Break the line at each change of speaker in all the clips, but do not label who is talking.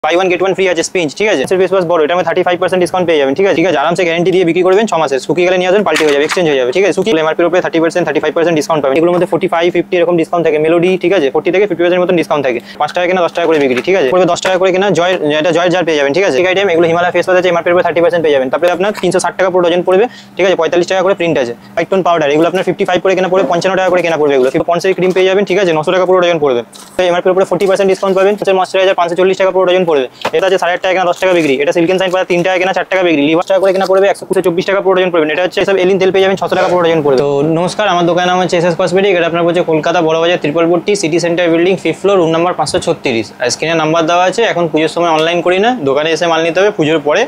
By one get one free আছে স্পিঞ্চ, ঠিক আছে। ফেস ওয়াশ বড়, এটা আমি 35% ডিসকাউন্ট পেয়ে যাবেন, ঠিক আছে। আরামসে গ্যারান্টি দিয়ে বিক্রি করবেন 6 মাসের। শুকিয়ে গেলে নিয়ে আসবেন, পাল্টে হয়ে যাবে, এক্সচেঞ্জ হয়ে যাবে, ঠিক আছে। শুকিয়ে এমআরপির উপরে 30% 35% ডিসকাউন্ট পাবেন। এগুলোর মধ্যে 45 50 এরকম ডিসকাউন্ট থাকে। মেলোডি, ঠিক আছে, 40 থেকে 50% মতন ডিসকাউন্ট থাকে। 5 টাকা কেনা 10 টাকা করে বিক্রি, ঠিক আছে। পড়বে 10 টাকা করে কেনা জয়, এটা জয়ের জার পেয়ে যাবেন, ঠিক আছে। এই আইটেম এগুলো হিমালয় ফেস ওয়াশ আছে, এমআরপির উপরে 30% পেয়ে যাবেন। তারপরে আপনার 360 টাকা পুরো ডজন পড়বে, ঠিক আছে। 45 টাকা করে প্রিন্ট আছে। পাইটন পাউডার এগুলো আপনার 55 করে কেনা পড়বে, 55 টাকা করে কেনা পড়বে। এগুলো পন্সের ক্রিম পেয়ে যাবেন, ঠিক আছে, 900 টাকা পুরো ডজন পড়বে। এমআরপির উপরে 40% ডিসকাউন্ট পাবেন। ময়েশ্চারাইজার 540 টাকা পুরো ডজন পড়বে। এটা আছে 8.5 টাকা কেনা 10 টাকা বিক্রি। এটা সিল্কেন সাইন পাতা 3 টাকা কেনা 4 টাকা বিক্রি। লিভার টাকা করে কেনা পড়বে 124 টাকা পুরো ডজন পড়বে। এটা হচ্ছে সব এলিন তেল পেয়ে যাবেন 600 টাকা পুরো ডজন পড়বে। তো নমস্কার, আমার দোকানের নাম হচ্ছে এসএস কসমেটিক। এটা আপনার হচ্ছে Kolkata Burrabazar Tirpalpatti city centre building 5th floor, room number 536। আর স্ক্রিনে নাম্বার দেওয়া আছে। এখন পুজোর সময় অনলাইন করি না, দোকানে এসে মাল নিতে হবে। পুজোর পরে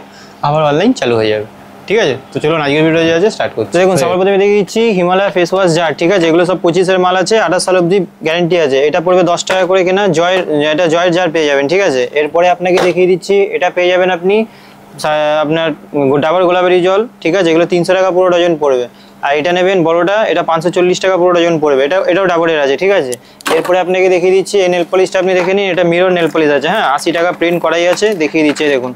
আবার অনলাইন চালু হয়ে যাবে, ঠিক আছে। তো চলুন আজকের ভিডিও যে আছে স্টার্ট করতে। দেখুন সবার প্রথমে দেখে দিচ্ছি হিমালয় ফেস ওয়াশ জার, ঠিক আছে। এগুলো সব 25 মাল আছে, 28 সাল অবধি গ্যারান্টি আছে। এটা পড়বে 10 টাকা করে কেনা জয়ের, এটা জয়ের জার পেয়ে যাবেন, ঠিক আছে। এরপরে আপনাকে দেখিয়ে দিচ্ছি, এটা পেয়ে যাবেন আপনি আপনার ডাবর গোলাপেরি জল, ঠিক আছে। এগুলো 300 টাকা পুরো ডজন পড়বে। আর এটা নেবেন বড়টা, এটা 540 টাকা পুরো ডজন পড়বে। এটাও ডাবরের আছে, ঠিক আছে। এরপরে আপনাকে দেখিয়ে দিচ্ছি এই নেল পলিশটা আপনি দেখে নিন। এটা মিরর নেল পলিশ আছে, হ্যাঁ, 80 টাকা প্রিন্ট করাই আছে, দেখিয়ে দিচ্ছে দেখুন।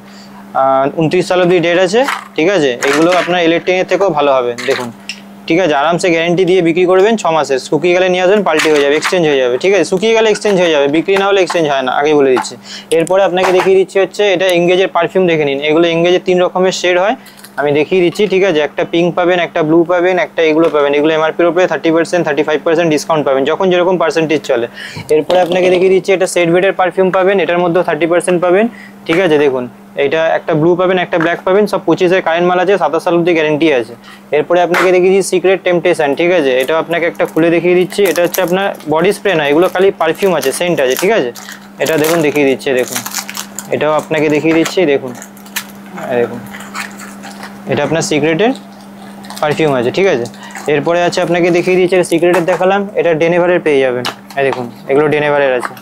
29 সাল অবধি ডেট আছে, ঠিক আছে। এগুলো আপনার ইলেকট্রিকের থেকেও ভালো হবে, দেখুন, ঠিক আছে। আরামসে গ্যারান্টি দিয়ে বিক্রি করবেন 6 মাসের। শুকিয়ে গেলে নিয়ে আসবেন, পাল্টে হয়ে যাবে, এক্সচেঞ্জ হয়ে যাবে, ঠিক আছে। শুকিয়ে গেলে এক্সচেঞ্জ হয়ে যাবে, বিক্রি না হলে এক্সচেঞ্জ হয় না, আগেই বলে দিচ্ছি। এরপরে আপনাকে দেখিয়ে দিচ্ছি হচ্ছে এটা এঙ্গেজের পারফিউম দেখে নিন। এগুলো এঙ্গেজের 3 রকমের শেড হয়, আমি দেখিয়ে দিচ্ছি, ঠিক আছে। একটা পিঙ্ক পাবেন, একটা ব্লু পাবেন, একটা এগুলো পাবেন। এগুলো এমআরপির উপরে 30% 35% ডিসকাউন্ট পাবেন, যখন যেরকম পার্সেন্টেজ চলে। এরপরে আপনাকে দেখিয়ে দিচ্ছি এটা সেট বেডের পারফিউম পাবেন, এটার মধ্যে 30% পাবেন, ঠিক আছে। দেখুন এটা একটা ব্লু পাবেন, একটা ব্ল্যাক পাবেন, সব 25 কারেন্ট মাল আছে, 27 সাল অবধি গ্যারেন্টি আছে। এরপরে আপনাকে দেখিয়ে দিচ্ছি সিক্রেট টেম্পটেশন, ঠিক আছে। এটা আপনাকে একটা খুলে দেখিয়ে দিচ্ছি। এটা হচ্ছে আপনার বডি স্প্রে না, এগুলো খালি পারফিউম আছে, সেন্ট আছে, ঠিক আছে। এটা দেখুন দেখিয়ে দিচ্ছে, দেখুন, এটাও আপনাকে দেখিয়ে দিচ্ছি, দেখুন, দেখুন, এটা আপনার সিক্রেটের পারফিউম আছে, ঠিক আছে। এরপরে আছে আপনাকে দেখিয়ে দিচ্ছি, সিক্রেটের দেখালাম, এটা ডেনেভারের পেয়ে যাবেন, দেখুন এগুলো ডেনেভারের আছে,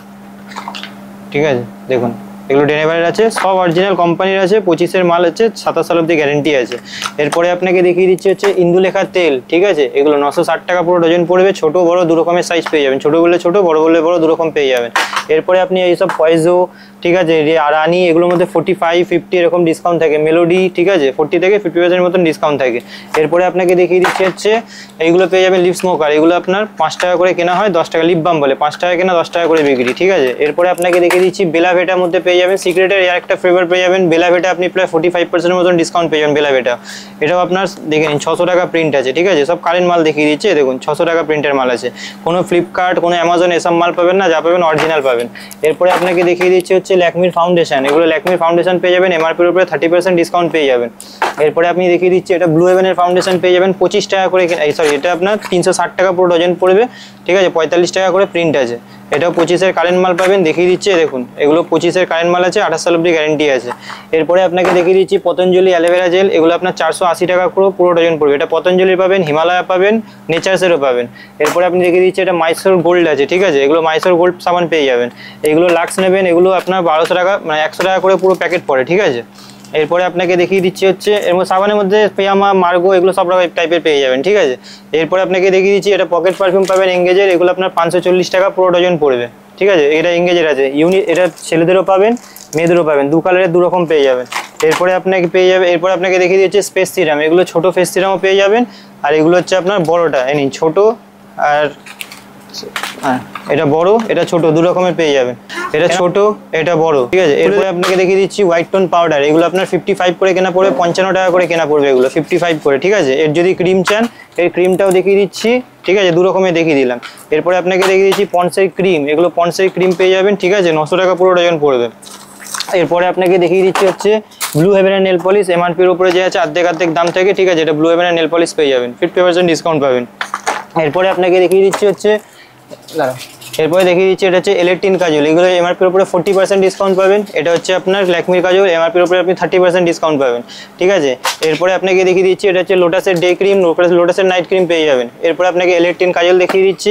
ঠিক আছে। দেখুন এগুলো ডেনেভারের আছে, সব অরিজিনাল কোম্পানির আছে, 25 মাল আছে, 27 সাল অবধি গ্যারেন্টি আছে। এরপরে আপনাকে দেখিয়ে দিচ্ছি হচ্ছে ইন্দুলেখার তেল, ঠিক আছে। এগুলো 960 টাকা পুরো ডজন পড়বে। ছোট বড় দু রকমের সাইজ পেয়ে যাবেন, ছোট বললে ছোট, বড় বললে বড়, দু রকম পেয়ে যাবেন। এরপরে আপনি এইসব পয়জো, ঠিক আছে, রানি, এগুলোর মধ্যে 45 50 এরকম ডিসকাউন্ট থাকে। মেলোডি, ঠিক আছে, 40 থেকে 50% মতন ডিসকাউন্ট থাকে। এরপরে আপনাকে দেখিয়ে দিচ্ছি হচ্ছে এইগুলো পেয়ে যাবেন লিপ স্মোকার। এগুলো আপনার 5 টাকা করে কেনা হয়, 10 টাকা লিপ বাম বলে, 5 টাকা কেনা 10 টাকা করে বিক্রি, ঠিক আছে। এরপরে আপনাকে দেখিয়ে দিচ্ছি বেলাভেটার মধ্যে পেয়ে যাবেন সিক্রেটের এর একটা ফ্লেভার পেয়ে যাবেন। বেলাভেটা আপনি প্রায় 45% মতন ডিসকাউন্ট পেয়ে যাবেন বেলাভেটা। এটাও আপনার দেখে নিন 600 টাকা প্রিন্ট আছে, ঠিক আছে। সব কারেন্ট মাল দেখিয়ে দিচ্ছে, দেখুন 600 টাকা প্রিন্টের মাল আছে। কোনো ফ্লিপকার্ট, কোনো অ্যামাজন এসব মাল পাবেন না, যা পাবেন অরিজিনাল পাবেন। এরপরে আপনাকে দেখিয়ে দিচ্ছি হচ্ছে ল্যাকমির ফাউন্ডেশন। এগুলো ল্যাকমির ফাউন্ডেশন পেয়ে যাবেন, এমআরপির উপরে 30% ডিসকাউন্ট পেয়ে যাবেন। এরপরে আপনি দেখিয়ে দিচ্ছি এটা ব্লু হেভেনের ফাউন্ডেশন পেয়ে যাবেন 25 টাকা করে, সরি, এটা আপনার 360 টাকা পুরো ডজন পড়বে, ঠিক আছে। 45 টাকা করে প্রিন্ট আছে। এটাও 25 কারেন্ট মাল পাবেন, দেখিয়ে দিচ্ছে দেখুন। এগুলো 25 কারেন্ট মাল আছে, 28 সাল অবধি গ্যারেন্টি আছে। এরপরে আপনাকে দেখিয়ে দিচ্ছি পতঞ্জলি অ্যালোভেরা জেল। এগুলো আপনার 480 টাকা পুরো ডজন পড়বে। এটা পতঞ্জলির পাবেন, হিমালয়া পাবেন, নেচার্সেরও পাবেন। এরপরে আপনি দেখিয়ে দিচ্ছি এটা মাইসোর গোল্ড আছে, ঠিক আছে। এগুলো মাইসোর গোল্ড সাবান পেয়ে যাবেন। এগুলো লাক্স নেবেন, এগুলো আপনার 1200 টাকা, মানে 100 টাকা করে পুরো প্যাকেট পড়ে, ঠিক আছে। এরপরে আপনাকে দেখিয়ে দিচ্ছি হচ্ছে এর মধ্যে সাবানের মধ্যে পিয়ামা, মার্গো, এগুলো সব রকম টাইপের পেয়ে যাবেন, ঠিক আছে। এরপরে আপনাকে দেখিয়ে দিচ্ছি এটা পকেট পারফিউম পাবেন এঙ্গেজের। এগুলো আপনার 540 টাকা পুরো ডজন পড়বে, ঠিক আছে। এটা এঙ্গেজের আছে, এটা ছেলেদেরও পাবেন, মেয়েদেরও পাবেন, দু কালারের দু রকম পেয়ে যাবেন। এরপরে আপনাকে পেয়ে যাবে, এরপরে আপনাকে দেখিয়ে দিচ্ছি স্পেস সিরাম। এগুলো ছোট ফেস সিরামও পেয়ে যাবেন। আর এগুলো হচ্ছে আপনার বড়টা, নিন ছোট আর হ্যাঁ, এটা বড়, এটা ছোট, দু রকমের পেয়ে যাবেন। এটা ছোট, এটা বড়, ঠিক আছে। এরপরে আপনাকে দেখিয়ে দিচ্ছি হোয়াইট টোন পাউডার। এগুলো আপনার 55 করে কেনা পড়বে, 55 টাকা করে কেনা পড়বে। এগুলো 55 করে, ঠিক আছে। এর যদি ক্রিম চান, এর ক্রিমটাও দেখিয়ে দিচ্ছি, ঠিক আছে, দু রকমের দেখিয়ে দিলাম। এরপরে আপনাকে দেখিয়ে দিচ্ছি পন্সের ক্রিম। এগুলো পন্সের ক্রিম পেয়ে যাবেন, ঠিক আছে, 900 টাকা পুরো ডজন পড়বে। এরপরে আপনাকে দেখিয়ে দিচ্ছি হচ্ছে ব্লু হেভেনের নেল পলিশ। এমআরপির উপরে যে আছে অর্ধেক দাম থেকে, ঠিক আছে। এটা ব্লু হেভেনের নেল পলিশ পেয়ে যাবেন, 50% ডিসকাউন্ট পাবেন। এরপরে আপনাকে দেখিয়ে দিচ্ছি হচ্ছে এরপরে দেখিয়ে দিচ্ছি এটা হচ্ছে এলেটিন কাজল। এগুলো এমআরপির উপরে 40% ডিসকাউন্ট পাবেন। এটা হচ্ছে আপনার ল্যাকমির কাজল, এমআরপির উপরে আপনি 30% ডিসকাউন্ট পাবেন, ঠিক আছে। এরপরে আপনাকে দেখিয়ে দিচ্ছি এটা হচ্ছে লোটাসের ডে ক্রিম, লোটাসের নাইট ক্রিম পেয়ে যাবেন। এরপরে আপনাকে এলেটিন কাজল দেখিয়ে দিচ্ছি,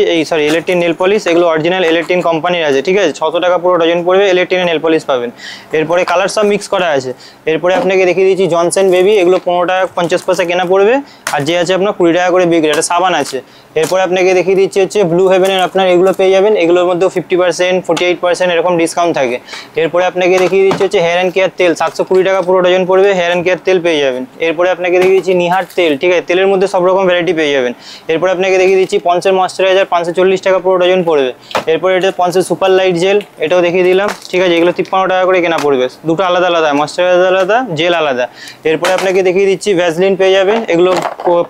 এলেটিন নেল পলিশ। এগুলো অরিজিনাল এলেটিন কোম্পানির আছে, ঠিক আছে। 600 টাকা পুরো ডজন পড়বে, এলেটিনের নেল পলিশ পাবেন। এরপরে কালার সব মিক্স করা আছে। এরপরে আপনাকে দেখিয়ে দিচ্ছি জনসন বেবি। এগুলো 15 টাকা 50 পয়সা কেনা পড়বে, আর যে আছে আপনার 20 টাকা করে বিক্রি। এটা সাবান আছে। এরপরে আপনাকে দেখিয়ে দিচ্ছি হচ্ছে ব্লু হেভেনের আপনার এগুলো পেয়ে যাবেন, এগুলোর মধ্যেও 50%, 48% এরকম ডিসকাউন্ট থাকে। এরপরে আপনাকে দেখিয়ে দিচ্ছি হচ্ছে হেয়ার অ্যান্ড কেয়ার তেল, 720 টাকা পুরো ডজন পড়বে, হেয়ার অ্যান্ড কেয়ার তেল পেয়ে যাবেন। এরপরে আপনাকে দেখিয়ে দিচ্ছি নিহার তেল, ঠিক আছে, তেলের মধ্যে সব রকম ভ্যারাইটি পেয়ে যাবেন। এরপরে আপনাকে দেখিয়ে দিচ্ছি পন্সের ময়েশ্চারাইজার, 540 টাকা পুরো ডজন পড়বে। এরপরে এটা পন্সের সুপার লাইট জেল, এটাও দেখিয়ে দিলাম, ঠিক আছে, এগুলো 53 টাকা করে কেনা পড়বে, দুটো আলাদা আলাদা, ময়েশ্চারাইজার আলাদা, জেল আলাদা। এরপরে আপনাকে দেখিয়ে দিচ্ছি ভ্যাসলিন পেয়ে যাবেন, এগুলো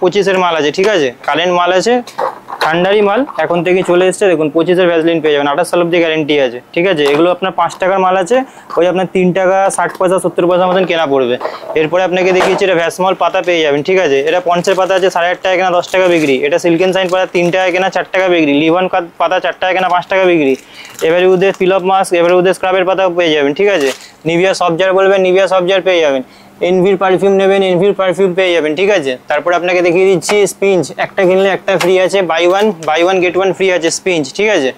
25-এর মাল আছে, ঠিক আছে, কারেন্ট মাল আছে, ঠান্ডারই মাল এখন থেকে চলে এসছে, দেখুন 25-এর ভ্যাসলিন পেয়ে যাবেন, 28 সাল অব্দি গ্যারেন্টি আছে, ঠিক আছে। এগুলো আপনার 5 টাকার মাল আছে, ওই আপনার 3 টাকা 60 পয়সা 70 পয়সা মতন কেনা পড়বে। এরপরে আপনাকে দেখিয়েছি এটা ভ্যাসমল পাতা পেয়ে যাবেন, ঠিক আছে, এটা পঞ্চের পাতা আছে 8.5 টাকা কেনা, 10 টাকা বিক্রি। এটা সিল্কেন সাইন পাতা 3 টাকা কেনা, 4 টাকা বিক্রি। লিভান পাতা 4 টাকা কেনা, 5 টাকা বিক্রি। এবারে ওদের ফিলআপ মাস্ক, এবারে ওদের স্ক্রাবের পাতাও পেয়ে যাবেন, ঠিক আছে। নিভিয়া সফট জার বলবেন, নিভিয়া সফট জার পেয়ে যাবেন। এনভির পারফিউম নেবেন, এনভির পারফিউম পেয়ে যাবেন, ঠিক আছে। তারপর আপনাকে দেখিয়ে দিচ্ছি স্পিঞ্জ, একটা কিনলে একটা ফ্রি আছে, buy one get one free আছে স্পিঞ্জ, ঠিক আছে।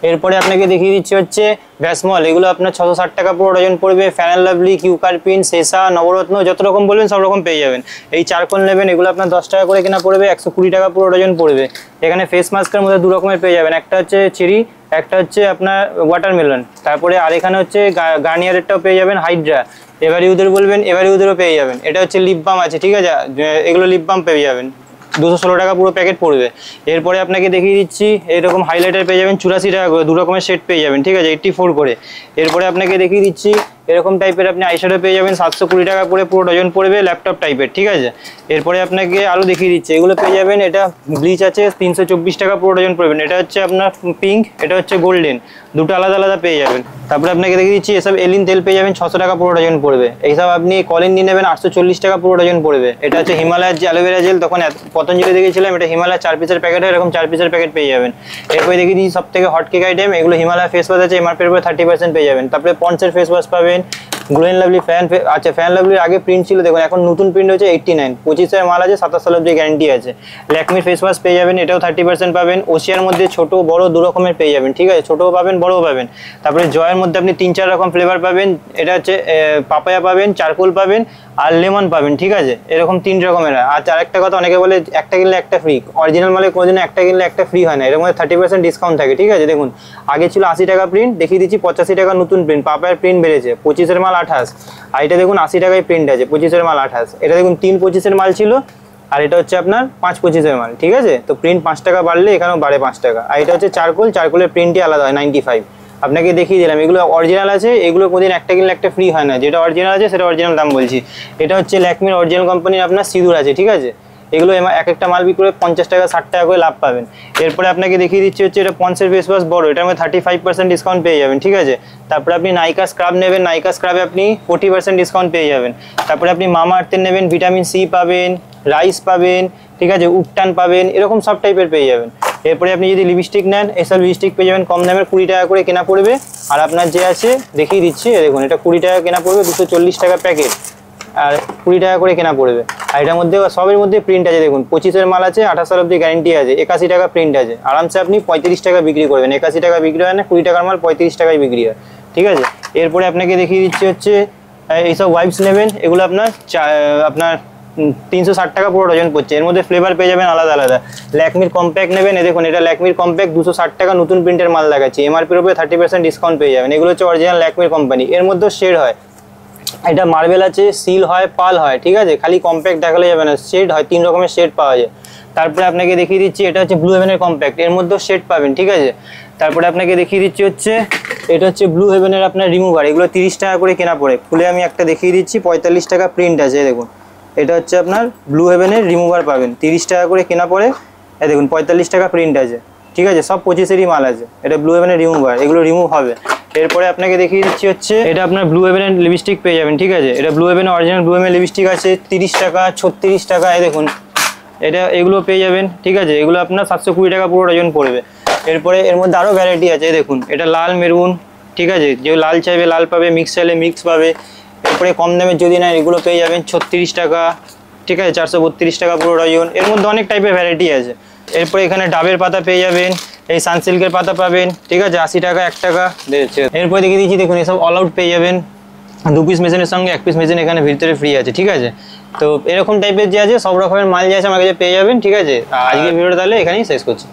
এরপরে আপনাকে দেখিয়ে দিচ্ছি হচ্ছে ভ্যাসমল, এগুলো আপনার 660 টাকা পুরো ডজন পড়বে। ফ্যান অ্যান্ড লাভলি, কিউকারপিন, সেসা, নবরত্ন, যত রকম বলবেন সব রকম পেয়ে যাবেন। এই চারকোল নেবেন, এগুলো আপনার 10 টাকা করে কেনা পড়বে, 120 টাকা পুরো ডজন পড়বে। এখানে ফেস মাস্কের মধ্যে 2 রকমের পেয়ে যাবেন, একটা হচ্ছে চেরি, একটা হচ্ছে আপনার ওয়াটারমেলন। তারপরে আর এখানে হচ্ছে গার্নিয়ারেরটাও পেয়ে যাবেন, হাইড্রা। এবারে ওদের বলবেন, এবারে ওদেরও পেয়ে যাবেন। এটা হচ্ছে লিপ বাম আছে, ঠিক আছে, এগুলো লিপ বাম পেয়ে যাবেন, 216 টাকা পুরো প্যাকেট পড়বে। এরপরে আপনাকে দেখিয়ে দিচ্ছি এরকম হাইলাইটার পেয়ে যাবেন 84 টাকা করে, 2 রকমের সেট পেয়ে যাবেন, ঠিক আছে, 84 করে। এরপরে আপনাকে দেখিয়ে দিচ্ছি এরকম টাইপের আপনি আইশ্যাডো পেয়ে যাবেন, 720 টাকা করে পুরো ডজন পড়বে, ল্যাপটপ টাইপের, ঠিক আছে। এরপরে আপনাকে আরও দেখিয়ে দিচ্ছি, এগুলো পেয়ে যাবেন, এটা ব্লিচ আছে 324 টাকা পুরো ডজন পড়বেন। এটা হচ্ছে আপনার পিঙ্ক, এটা হচ্ছে গোল্ডেন, দুটো আলাদা আলাদা পেয়ে যাবেন। তারপরে আপনাকে দেখিয়ে দিচ্ছি এসব এলিন তেল পেয়ে যাবেন, 600 টাকা পুরো ডজন পড়বে। এইসব আপনি কলিন নিয়ে নেবেন, 840 টাকা পুরো ডজন পড়বে। এটা হচ্ছে হিমালয়ের যে অ্যালোভেরা জেল, তখন পতঞ্জলি দেখেছিলাম, এটা হিমালয় 4 পিসের প্যাকেট হয়, এরকম 4 পিসের প্যাকেট পেয়ে যাবেন। এরপরে দেখিয়ে দিচ্ছি সব থেকে হট কেক আইটেম, এগুলো হিমালয় ফেস ওয়াশ আছে, এমআরপির উপরে 30% পেয়ে যাবেন। তারপরে পন্সের ফেস ওয়াশ পাবেন, গ্লো এন্ড লাভলি ফ্যান, আচ্ছা ফ্যান লাভলির আগে প্রিন্ট ছিল, দেখুন এখন নতুন প্রিন্ট হচ্ছে 89, 25-এর মাল আছে, 27 সাল অব্দি গ্যারেন্টি আছে। ল্যাকমির ফেস ওয়াশ পেয়ে যাবেন, এটাও 30% পাবেন। ওশিয়ার মধ্যে ছোট বড় 2 রকমের পেয়ে যাবেন, ঠিক আছে, ছোটও পাবেন বড়ও পাবেন। তারপরে জয়ের মধ্যে আপনি 3-4 রকম ফ্লেভার পাবেন, এটা হচ্ছে পাপায়া পাবেন, চারকোল পাবেন আর লেমন পাবেন, ঠিক আছে, এরকম 3 রকমের। আর আরেকটা কথা, অনেকে বলে একটা কিনলে একটা ফ্রি, অরিজিনাল মালে কোনোদিনও একটা কিনলে একটা ফ্রি হয় না, এর মধ্যে 30% ডিসকাউন্ট থাকে, ঠিক আছে। দেখুন আগে ছিল 80 টাকা প্রিন্ট, দেখিয়ে দিচ্ছি 85 টাকা নতুন প্রিন্ট, পাপায়ার প্রিন্ট বেড়েছে, 25-এর মাল 28, আর এটা দেখুন 80 টাকায় প্রিন্ট আছে, 25-এর মাল 28। এটা দেখুন 3 25-এর মাল ছিল, আর এটা হচ্ছে আপনার 5 25-এর মাল, ঠিক আছে। তো প্রিন্ট 5 টাকা বাড়লে এখানেও বাড়ে 5 টাকা। আর এটা হচ্ছে চারকোলের প্রিন্টই আলাদা হয়, 95। আপনাকে দেখিয়ে দিলাম, এগুলো অরিজিনাল আছে, এগুলো কোনদিন একটা কিনলে একটা ফ্রি হয় না, যেটা অরিজিনাল আছে সেটা অরিজিনাল দাম বলছি। এটা হচ্ছে ল্যাকমির অরিজিনাল কোম্পানির আপনার সিঁদুর আছে, ঠিক আছে, এগুলো এক একটা মাল বিক্রি করে 50 টাকা 60 টাকা করে লাভ পাবেন। এরপরে আপনাকে দেখিয়ে দিচ্ছি হচ্ছে এটা পন্সের ফেস ওয়াশ বড়, এটার মধ্যে 35% ডিসকাউন্ট পেয়ে যাবেন, ঠিক আছে। তারপরে আপনি নাইকা স্ক্রাব নেবেন, নাইকা স্ক্রাবে আপনি 40% ডিসকাউন্ট পেয়ে যাবেন। তারপরে আপনি মামা আর্থের নেবেন, ভিটামিন সি পাবেন, রাইস পাবেন, ঠিক আছে, উপটান পাবেন, এরকম সব টাইপের পেয়ে যাবেন। এরপরে আপনি যদি লিপস্টিক নেন, এসব লিপস্টিক পেয়ে যাবেন কম দামের, 20 টাকা করে কেনা পড়বে। আর আপনার যে আছে দেখিয়ে দিচ্ছি, দেখুন এটা 20 টাকা কেনা পড়বে, 240 টাকা প্যাকেট, আর 20 টাকা করে কেনা পড়বে। আর এটার মধ্যে সবের মধ্যে প্রিন্ট আছে, দেখুন 25-এর মাল আছে, 28 সাল অব্দি গ্যারেন্টি আছে, 81 টাকা প্রিন্ট আছে, আরামসে আপনি 35 টাকা বিক্রি করবেন। 81 টাকা বিক্রি হয় না, 20 টাকার মাল 35 টাকায় বিক্রি হয়, ঠিক আছে। এরপরে আপনাকে দেখিয়ে দিচ্ছি হচ্ছে এইসব ওয়াইপস নেবেন, এগুলো আপনার 360 টাকা পুরো ডজন পড়ছে। এর মধ্যে ফ্লেভার পেয়ে যাবেন আলাদা আলাদা। ল্যাকমির কম্প্যাক্ট নেবেন, দেখুন এটা ল্যাকমির কম্প্যাক্ট 260 টাকা নতুন প্রিন্টের মাল লাগাচ্ছি, এমআরপির উপরে 30% ডিসকাউন্ট পেয়ে যাবেন। এগুলো হচ্ছে অরিজিনাল ল্যাকমির কোম্পানি, এর মধ্যেও শেড হয়, এটা মার্বেল আছে, সিল হয়, পাল হয়, ঠিক আছে, খালি কম্প্যাক্ট দেখালে যাবে না, শেড হয়, 3 রকমের শেড পাওয়া যায়। তারপরে আপনাকে দেখিয়ে দিচ্ছি এটা হচ্ছে ব্লু হেভেনের কম্প্যাক্ট, এর মধ্যেও শেড পাবেন, ঠিক আছে। তারপরে আপনাকে দেখিয়ে দিচ্ছি হচ্ছে এটা হচ্ছে ব্লু হেভেনের আপনার রিমুভার, এগুলো 30 টাকা করে কেনা পড়ে। খুলে আমি একটা দেখিয়ে দিচ্ছি, 45 টাকা প্রিন্ট আছে, দেখুন এটা হচ্ছে আপনার ব্লু হেভেনের রিমুভার পাবেন, 30 টাকা করে কেনা পড়ে, এই দেখুন 45 টাকা প্রিন্ট আছে, ঠিক আছে, সব 25-এরই মাল আছে। এটা ব্লু হেভেনের রিমুভার, এগুলো রিমুভ হবে। এরপরে আপনাকে দেখিয়ে দিচ্ছি হচ্ছে এটা আপনার ব্লু হেভেনের লিপস্টিক পেয়ে যাবেন, ঠিক আছে, এটা ব্লু হেভেনের অরিজিনাল ব্লু হেভেনের লিপস্টিক আছে, 30 টাকা 36 টাকা, এই দেখুন এটা এগুলো পেয়ে যাবেন, ঠিক আছে, এগুলো আপনার 720 টাকা পুরো ডজন পড়বে। এরপরে এর মধ্যে আরও ভ্যারাইটি আছে, দেখুন এটা লাল মেরুন, ঠিক আছে, যে লাল চাইবে লাল পাবে, মিক্স চাইলে মিক্স পাবে। এরপরে কম দামের যদি না, এগুলো পেয়ে যাবেন 36 টাকা, ঠিক আছে, 432 টাকা পুরো ডজন। এর মধ্যে অনেক টাইপের ভ্যারাইটি আছে। এরপরে এখানে ডাবের পাতা পেয়ে যাবেন, এই সানসিল্কের পাতা পাবেন, ঠিক আছে, 80 টাকা 1 টাকা। এরপরে দেখিয়ে দিচ্ছি, দেখুন এসব অল আউট পেয়ে যাবেন, 2 পিস মেশিনের সঙ্গে 1 পিস মেশিন এখানে ভিতরে ফ্রি আছে, ঠিক আছে। তো এরকম টাইপের যে আছে সব রকমের মাল যে আছে আমার কাছে পেয়ে যাবেন, ঠিক আছে। আজকে ভিডিওটা তাহলে এখানেই শেষ করছি।